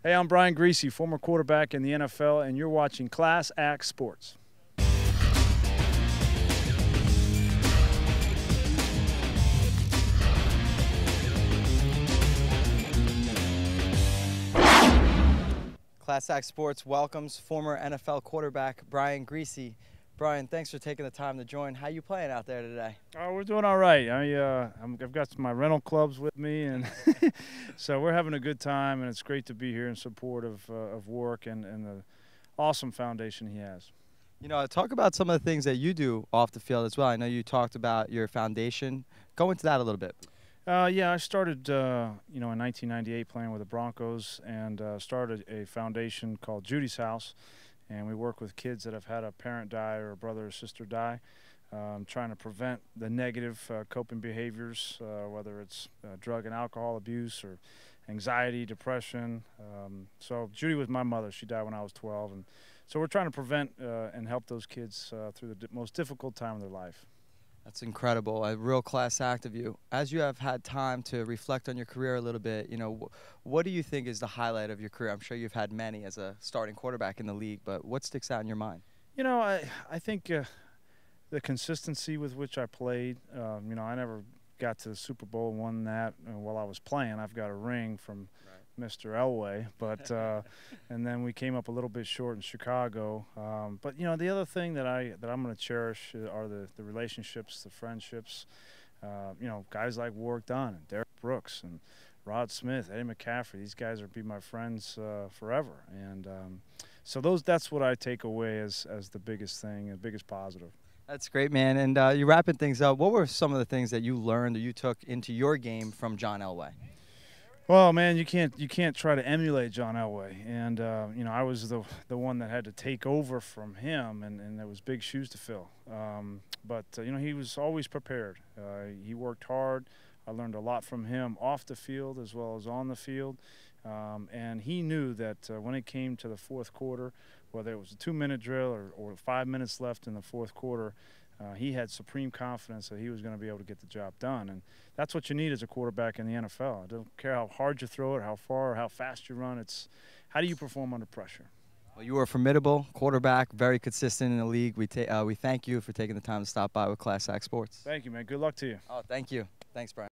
Hey, I'm Brian Griese, former quarterback in the NFL, and you're watching Class Act Sports. Class Act Sports welcomes former NFL quarterback Brian Griese. Brian, thanks for taking the time to join. How you playing out there today? Oh, we're doing all right. I've got my rental clubs with me, and so we're having a good time, and it's great to be here in support of Warrick and the awesome foundation he has. You know, talk about some of the things that you do off the field as well. I know you talked about your foundation. Go into that a little bit. Yeah, I started, in 1998 playing with the Broncos, and started a foundation called Judys House. And we work with kids that have had a parent die or a brother or sister die, trying to prevent the negative coping behaviors, whether it's drug and alcohol abuse or anxiety, depression. So Judy was my mother. She died when I was 12. And so we're trying to prevent and help those kids through the most difficult time of their life. That's incredible, a real class act of you. As you have had time to reflect on your career a little bit, you know, what do you think is the highlight of your career? I'm sure you've had many as a starting quarterback in the league, but what sticks out in your mind? You know, I think the consistency with which I played, I never got to the Super Bowl and won that while I was playing. I've got a ring from Mr. Elway, but and then we came up a little bit short in Chicago. But the other thing that I'm going to cherish are the relationships, the friendships. Guys like Warrick Dunn and Derek Brooks and Rod Smith, Eddie McCaffrey. These guys will be my friends forever, and so that's what I take away as the biggest thing, the biggest positive. That's great, man. And you're wrapping things up. What were some of the things that you learned or you took into your game from John Elway? Well, man, you can't try to emulate John Elway, and I was the one that had to take over from him, and there was big shoes to fill. But he was always prepared. He worked hard. I learned a lot from him off the field as well as on the field, and he knew that when it came to the fourth quarter, whether it was a 2-minute drill or 5 minutes left in the fourth quarter, he had supreme confidence that he was going to be able to get the job done. And that's what you need as a quarterback in the NFL. I don't care how hard you throw it, how far, or how fast you run. It's how do you perform under pressure. Well, you were a formidable quarterback, very consistent in the league. We thank you for taking the time to stop by with Class Act Sports. Thank you, man. Good luck to you. Oh, thank you. Thanks, Brian.